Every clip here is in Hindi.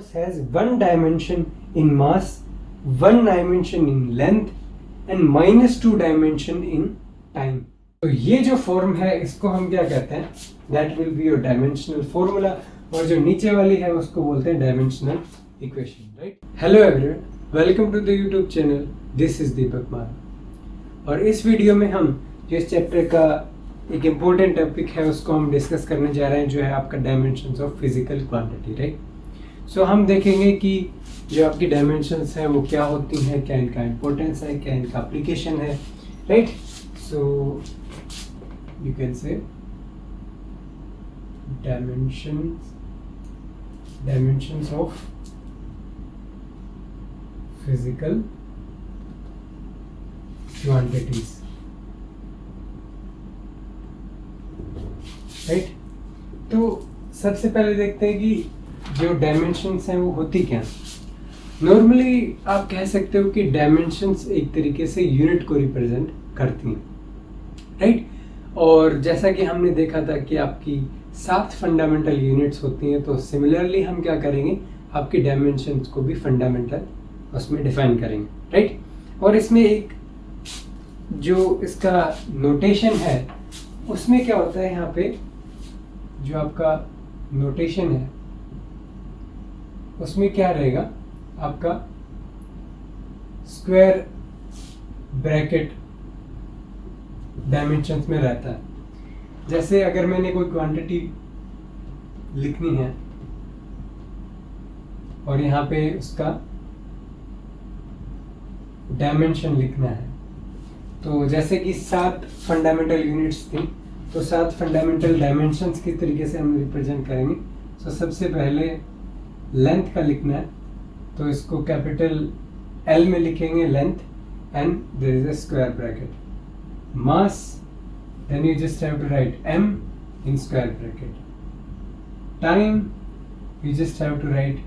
universe has one dimension in mass, one dimension in length and -2 dimension in time. तो ये जो फॉर्म है इसको हम क्या कहते हैं? That will be your dimensional formula. और जो नीचे वाली है उसको बोलते हैं dimensional equation, right? Hello everyone, welcome to the YouTube channel. This is Deepak Mara. और इस वीडियो में हम जिस चैप्टर का एक इम्पोर्टेंट टॉपिक है उसको हम डिस्कस करने जा रहे हैं, जो है आपका dimensions of physical quantity, right? So हम देखेंगे कि जो आपकी डायमेंशंस हैं वो क्या होती हैं, क्या इनका इम्पोर्टेंस है, क्या इनका एप्लीकेशन है, right? So you can say dimensions of physical quantities, right? तो सबसे पहले देखते हैं कि जो डायमेंशंस हैं वो होती क्या। नॉर्मली आप कह सकते हो कि डायमेंशंस एक तरीके से यूनिट को रिप्रेजेंट करती हैं, राइट? और जैसा कि हमने देखा था कि आपकी 7 फंडामेंटल यूनिट्स होती हैं, तो सिमिलरली हम क्या करेंगे, आपकी डायमेंशंस को भी फंडामेंटल उसमें डिफाइन करेंगे, राइट? और इसमें एक जो इसका नोटेशन है उसमें क्या होता है, यहाँ पे जो आपका नोटेशन है उसमें क्या रहेगा, आपका स्क्वायर ब्रैकेट डायमेंशंस में रहता है। जैसे अगर मैंने कोई क्वांटिटी लिखनी है और यहाँ पे उसका डायमेंशन लिखना है, तो जैसे कि 7 फंडामेंटल यूनिट्स थी, तो 7 फंडामेंटल डायमेंशंस किस तरीके से हम रिप्रेजेंट करेंगे। तो सबसे पहले लेंथ का लिखना है, तो इसको कैपिटल L में लिखेंगे length and there is a square bracket. Mass, then you just have to write M in square bracket. Time, you just have to write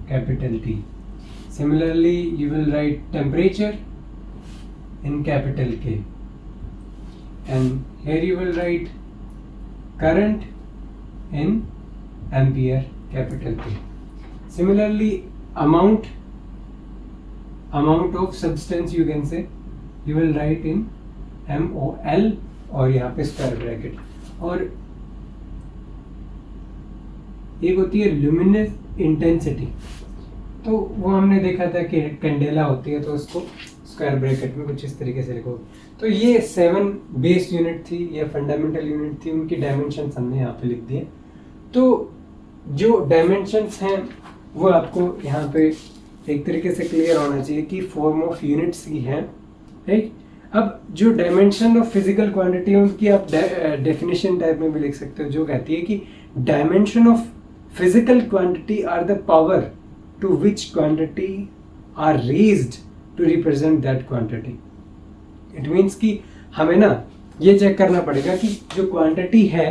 capital T. Similarly, you will write temperature in capital K, and here you will write current in ampere, capital K. Similarly, amount of substance you can say, you will write in MOL और यहाँ पे स्क्वायर ब्रैकेट। और एक होती है ल्यूमिनस इंटेंसिटी, तो वो हमने देखा था कि कैंडेला होती है, तो उसको स्क्वायर ब्रैकेट में कुछ इस तरीके से लिखो। तो ये 7 बेस यूनिट थी या फंडामेंटल यूनिट थी, उनकी डायमेंशंस हमने यहाँ पे लिख दिए। तो जो डायमेंशंस हैं वो आपको यहाँ पे एक तरीके से क्लियर होना चाहिए कि फॉर्म ऑफ यूनिट्स की है, राइट? अब जो डायमेंशन ऑफ फिजिकल क्वांटिटी है उनकी आप डेफिनेशन टाइप में भी लिख सकते हो, जो कहती है कि dimension of physical quantity are the power to which quantity are raised to represent that quantity. It means कि हमें ना ये चेक करना पड़ेगा कि जो क्वांटिटी है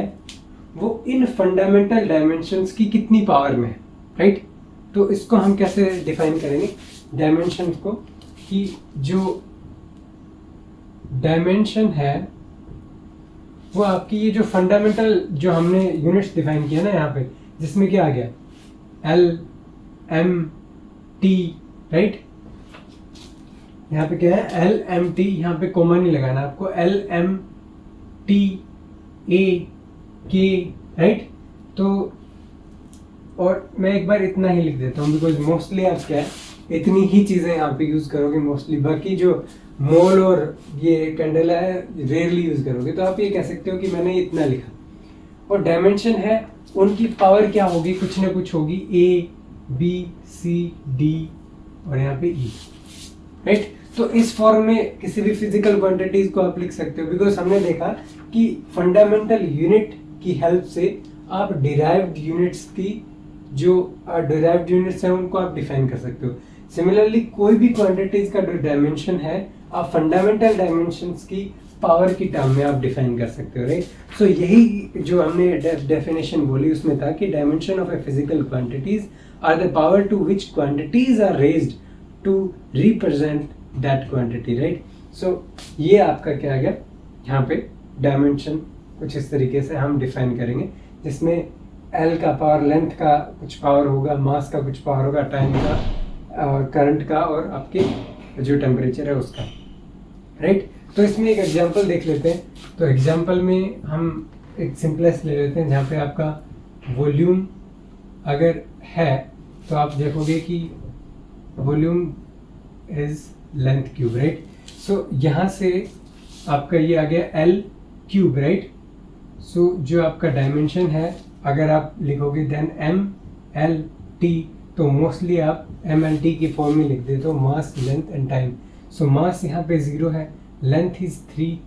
वो इन फंडामेंटल डायमेंशंस की कितनी पावर में है, राइट? तो इसको हम कैसे डिफाइन करेंगे डायमेंशन को, कि जो डायमेंशन है वो आपकी ये जो फंडामेंटल जो हमने यूनिट्स डिफाइन किया ना यहाँ पे, जिसमें क्या आ गया L M T, राइट? यहाँ पे क्या है L M T, यहाँ पे कोमा नहीं लगाना आपको, L M T A K, right? तो और मैं एक बार इतना ही लिख देता हूँ, बिकॉज मोस्टली आप क्या है इतनी ही चीज़ें यहाँ पे यूज़ करोगे मोस्टली, बाकी जो मोल और ये कैंडेला है रेयरली यूज़ करोगे। तो आप ये कह सकते हो कि मैंने इतना लिखा, और डायमेंशन है उनकी पावर क्या होगी, कुछ ना कुछ होगी, A B C D और यहाँ पे E, राइट? तो इस फॉर्म में किसी भी फिजिकल क्वांटिटीज को आप लिख सकते हो, बिकॉज हमने देखा कि फंडामेंटल यूनिट की हेल्प से आप डिराइव्ड यूनिट्स की जो डिराइव्ड यूनिट्स हैं उनको आप डिफाइन कर सकते हो। सिमिलरली कोई भी क्वांटिटीज का जो डायमेंशन है आप फंडामेंटल डायमेंशंस की पावर की टर्म में आप डिफाइन कर सकते हो, राइट? सो यही जो हमने डेफिनेशन बोली उसमें था कि dimension of a physical quantities are the power to which quantities are raised to represent that quantity, right? So ये आपका क्या आ गया, यहाँ पे डायमेंशन कुछ इस तरीके से हम डिफाइन करेंगे, जिसमें एल का पावर, लेंथ का कुछ पावर होगा, मास का कुछ पावर होगा, टाइम का और करंट का और आपके जो टेम्परेचर है उसका, राइट। तो इसमें एक एग्जांपल देख लेते हैं। तो एग्जांपल में हम एक सिंपलेस्ट ले लेते हैं, जहाँ पे आपका वॉल्यूम अगर है तो आप देखोगे कि volume is length cube, right. So यहाँ से आपका ये आ गया एल क्यूब, राइट। सो जो आपका डायमेंशन है अगर आप लिखोगे देन एम एल टी, तो मोस्टली आप एम एल टी की फॉर्म में लिख देते हो, मास लेंथ एंड टाइम। सो मास यहाँ पे 0 है, length is 3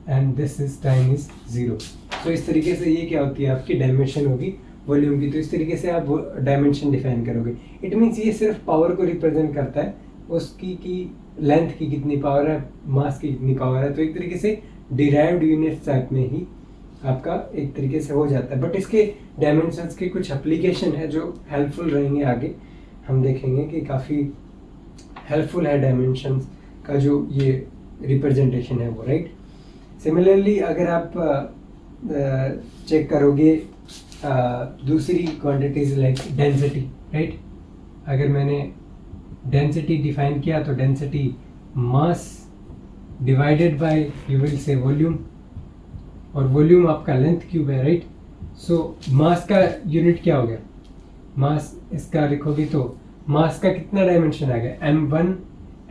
and this is time is 0। सो इस तरीके से ये क्या होती है आपकी डायमेंशन होगी वॉल्यूम की। तो इस तरीके से आप डायमेंशन डिफाइन करोगे। इट मीन्स ये सिर्फ पावर को रिप्रेजेंट करता है, उसकी की लेंथ की कितनी पावर है, मास की कितनी पावर है। तो एक तरीके से डिराइव्ड यूनिट टाइप में ही आपका एक तरीके से हो जाता है। बट इसके डायमेंशंस के कुछ एप्लीकेशन है जो हेल्पफुल रहेंगे, आगे हम देखेंगे कि काफ़ी हेल्पफुल है डायमेंशंस का जो ये रिप्रेजेंटेशन है वो, राइट। सिमिलरली अगर आप चेक करोगे दूसरी क्वांटिटीज लाइक डेंसिटी, राइट। अगर मैंने डेंसिटी डिफाइन किया तो density mass divided by you will say volume, और वॉल्यूम आपका लेंथ क्यूब है, राइट। सो मास का यूनिट क्या हो गया, मास इसका लिखोगे तो मास का कितना डायमेंशन आ गया, m1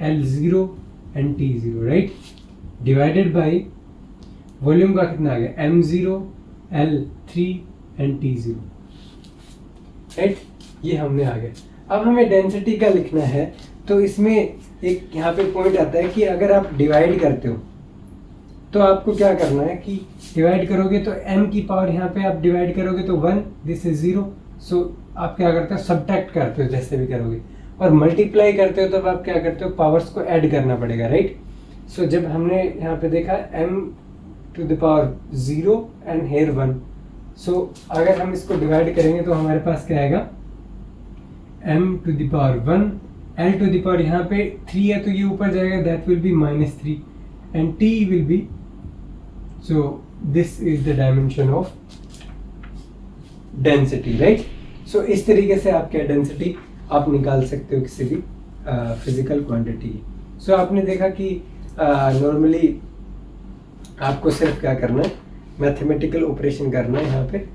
l0 and t0, right, divided by volume का कितना आ गया m0 l3 and t0, right. ये हमने आ गया। अब हमें डेंसिटी का लिखना है, तो इसमें एक यहाँ पे पॉइंट आता है कि अगर आप डिवाइड करते हो तो आपको क्या करना है कि डिवाइड करोगे तो m की पावर यहाँ पे आप डिवाइड करोगे तो 1, दिस इज 0। सो आप क्या करते हो, सब्ट्रैक्ट करते हो जैसे भी करोगे, और मल्टीप्लाई करते हो तब आप क्या करते हो, पावर्स को ऐड करना पड़ेगा, राइट। सो जब हमने यहाँ पे देखा m to the power 0 and here 1, so अगर हम इसको डिवाइड करेंगे तो हमारे पास क्या आएगा, m to the power 1, l to the power यहाँ पे 3 है तो ये ऊपर जाएगा, that will be -3 and t will be, so this is the dimension of density, right। so इस तरीके से आप क्या डेंसिटी आप निकाल सकते हो किसी भी फिजिकल क्वांटिटी। सो आपने देखा कि नॉर्मली आपको सिर्फ क्या करना है, मैथमेटिकल ऑपरेशन करना है यहाँ पे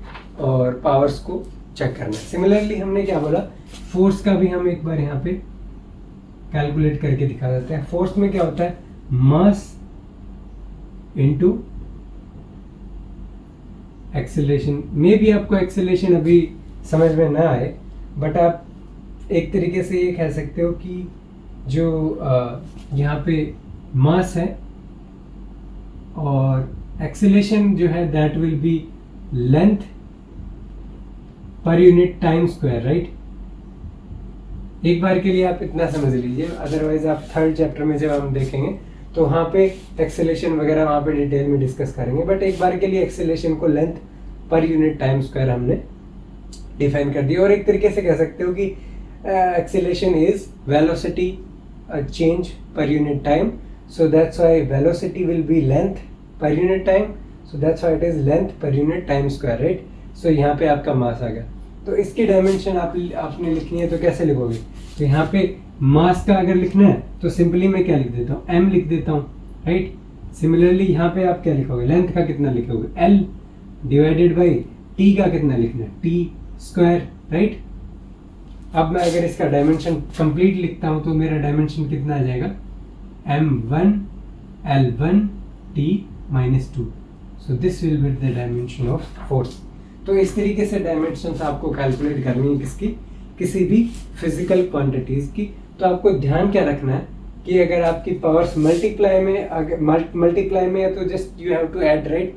और पावर्स को चेक करना है। सिमिलरली हमने क्या बोला, फोर्स का भी हम एक बार यहाँ पे कैलकुलेट करके दिखा देते हैं। फोर्स में क्या होता है, मास इनटू एक्सेलरेशन। मे भी आपको एक्सेलरेशन अभी समझ में ना आए, बट आप एक तरीके से ये कह सकते हो कि जो यहाँ पे मास है और एक्सेलरेशन जो है that will be length per unit time square, right. एक बार के लिए आप इतना समझ लीजिए, अदरवाइज आप थर्ड चैप्टर में जब हम देखेंगे तो वहाँ पे एक्सेलरेशन वगैरह वहाँ पे डिटेल में डिस्कस करेंगे। बट एक बार के लिए एक्सेलरेशन को length per unit time square हमने डिफाइन कर दिया। और एक तरीके से कह सकते हो कि acceleration is velocity change per unit time, so that's why velocity will be length per unit time, so that's why it is length per unit time square, right. So यहाँ पे आपका मास आ गया। तो इसकी डायमेंशन आपने लिखनी है तो कैसे लिखोगे, तो यहाँ पे मास का अगर लिखना है तो सिंपली मैं क्या लिख देता हूँ, m लिख देता हूँ, राइट। सिमिलरली यहाँ पे आप क्या लिखोगे, लेंथ का कितना लिखोगे, l डिवाइडेड बाई t का कितना लिखना है, t स्क्वायर, राइट। अब मैं अगर इसका डायमेंशन कंप्लीट लिखता हूँ तो मेरा डायमेंशन कितना आ जाएगा, m1 l1 t -2, so this will be the dimension of force. तो इस तरीके से डायमेंशंस आपको कैलकुलेट करनी है किसकी, किसी भी फिजिकल क्वांटिटीज की। तो आपको ध्यान क्या रखना है कि अगर आपकी पावर्स मल्टीप्लाई में है तो just you have to add, right.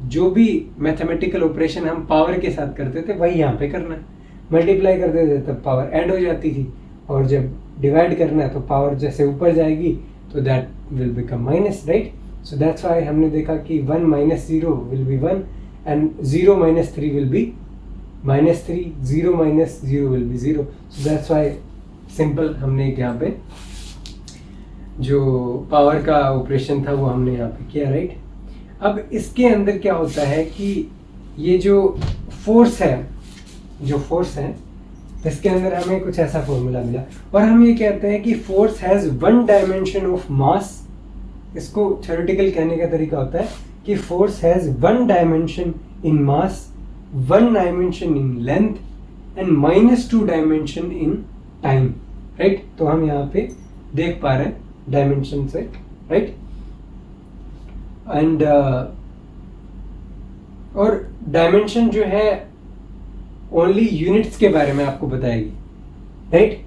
जो भी मैथमेटिकल ऑपरेशन हम पावर के साथ करते थे वही यहाँ पे करना है। मल्टीप्लाई करते थे तब पावर ऐड हो जाती थी, और जब डिवाइड करना है तो पावर जैसे ऊपर जाएगी तो that will become minus, right. So that's why हमने देखा कि 1 - 0 will be 1 and 0 - 3 will be -3, 0 - 0 will be 0। So that's why simple हमने यहाँ पे जो पावर का ऑपरेशन था वो हमने यहाँ पे किया, राइट। अब इसके अंदर क्या होता है कि ये जो फोर्स है जो फोर्स है इसके अंदर हमें कुछ ऐसा फॉर्मूला मिला और हम ये कहते हैं कि force has one dimension of mass. इसको थ्योरेटिकल कहने का तरीका होता है कि force has one dimension in mass, one dimension in length and -2 dimension in time, right. तो हम यहाँ पे देख पा रहे हैं डायमेंशन से, राइट। एंड और डायमेंशन जो है ओनली यूनिट्स के बारे में आपको बताएगी, राइट।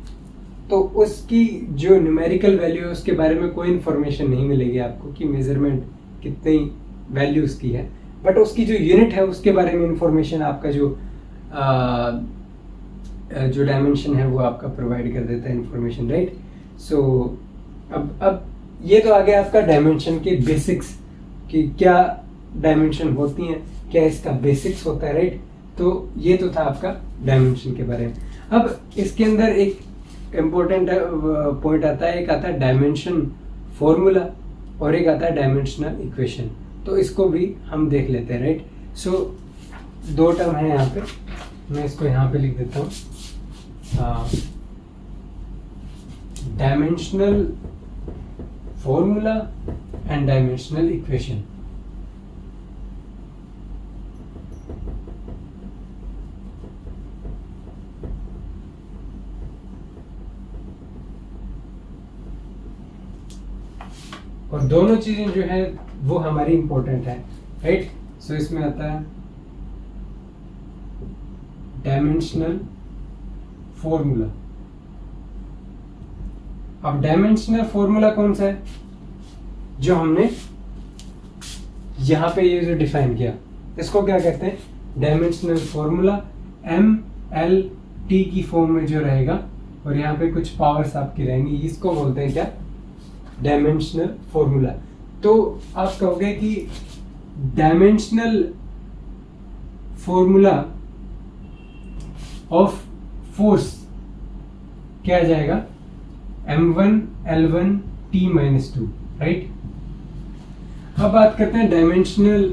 तो उसकी जो न्यूमेरिकल वैल्यू है उसके बारे में कोई इंफॉर्मेशन नहीं मिलेगी आपको कि मेजरमेंट कितनी वैल्यू उसकी है, बट उसकी जो यूनिट है उसके बारे में इंफॉर्मेशन आपका जो डायमेंशन है वो आपका प्रोवाइड कर देता है इंफॉर्मेशन, राइट। सो अब ये तो आ गया आपका डायमेंशन के बेसिक्स कि क्या डायमेंशन होती हैं, क्या इसका बेसिक्स होता है, राइट। तो ये तो था आपका डायमेंशन के बारे में। अब इसके अंदर एक इम्पोर्टेंट पॉइंट आता है, एक आता है डायमेंशन फॉर्मूला और एक आता है डायमेंशनल इक्वेशन। तो इसको भी हम देख लेते हैं, राइट। सो दो टर्म है यहाँ पे, मैं इसको यहाँ पे लिख देता हूँ, dimensional formula and dimensional equation. और दोनों चीजें जो है वो हमारी इंपॉर्टेंट है, राइट। सो इसमें आता है डायमेंशनल फॉर्मूला। अब डायमेंशनल फॉर्मूला कौन सा है, जो हमने यहां पे ये जो डिफाइन किया, इसको क्या कहते हैं, डायमेंशनल फॉर्मूला MLT की फॉर्म में जो रहेगा और यहाँ पे कुछ पावर्स आपकी रहेंगी, इसको बोलते हैं क्या, डायमेंशनल फॉर्मूला। तो आप कहोगे कि डायमेंशनल फॉर्मूला ऑफ फोर्स क्या आ जाएगा, M1 L1 T-2, राइट। अब बात करते हैं डायमेंशनल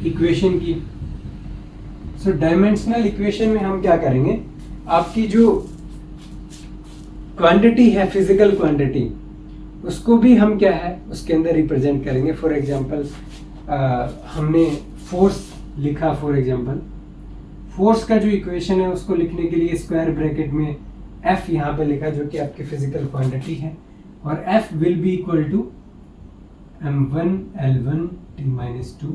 इक्वेशन की। सो डायमेंशनल इक्वेशन में हम क्या करेंगे, आपकी जो क्वांटिटी है, फिजिकल क्वांटिटी, उसको भी हम क्या है उसके अंदर रिप्रेजेंट करेंगे। फॉर एग्जांपल हमने फोर्स लिखा, फॉर एग्जांपल फोर्स का जो इक्वेशन है उसको लिखने के लिए स्क्वायर ब्रैकेट में F यहाँ पे लिखा, जो कि आपकी फिजिकल क्वांटिटी है, और F will be equal to M1 L1 T-2।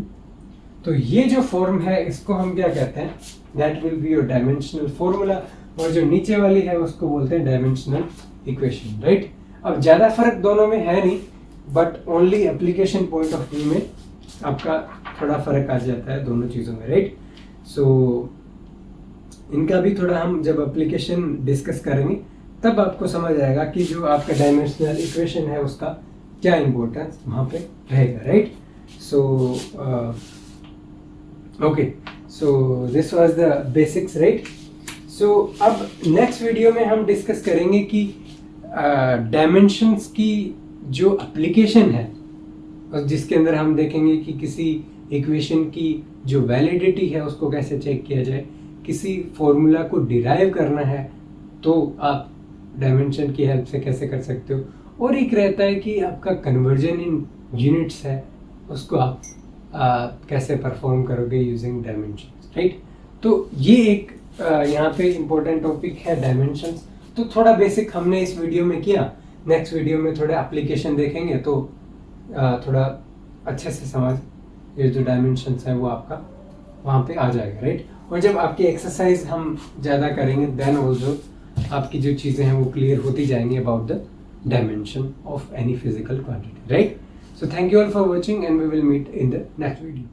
तो ये जो फॉर्म है इसको हम क्या कहते हैं, that will be your dimensional formula, और जो नीचे वाली है उसको बोलते हैं डायमेंशनल इक्वेशन, राइट। अब ज्यादा फर्क दोनों में है नहीं, but only application point of view में आपका थोड़ा फर्क आ जाता है दोनों चीजों में, राइट। सो इनका भी थोड़ा हम जब एप्लीकेशन डिस्कस करेंगे तब आपको समझ आएगा कि जो आपका डायमेंशनल इक्वेशन है उसका क्या इंपॉर्टेंस वहां पे रहेगा, right. So okay, so this was the basics, right. So अब नेक्स्ट वीडियो में हम डिस्कस करेंगे कि डायमेंशंस की जो एप्लीकेशन है, और जिसके अंदर हम देखेंगे कि किसी इक्वेशन की जो वैलिडिटी है उसको कैसे चेक किया जाए, किसी फॉर्मूला को डिराइव करना है तो आप डायमेंशन की हेल्प से कैसे कर सकते हो, और एक रहता है कि आपका कन्वर्जन इन यूनिट्स है उसको आप कैसे परफॉर्म करोगे यूजिंग डायमेंशन, राइट। तो ये एक यहाँ पे इम्पोर्टेंट टॉपिक है डायमेंशंस। तो थोड़ा बेसिक हमने इस वीडियो में किया, नेक्स्ट वीडियो में थोड़ा एप्लीकेशन देखेंगे तो थोड़ा अच्छे से समझ ये जो डायमेंशंस है वो आपका वहाँ पे आ जाएगा, राइट। और जब आपकी एक्सरसाइज हम ज़्यादा करेंगे देन ऑल्सो आपकी जो चीज़ें हैं वो क्लियर होती जाएंगी about the dimension of any physical quantity, right. So thank you all for watching and we will meet in the next video.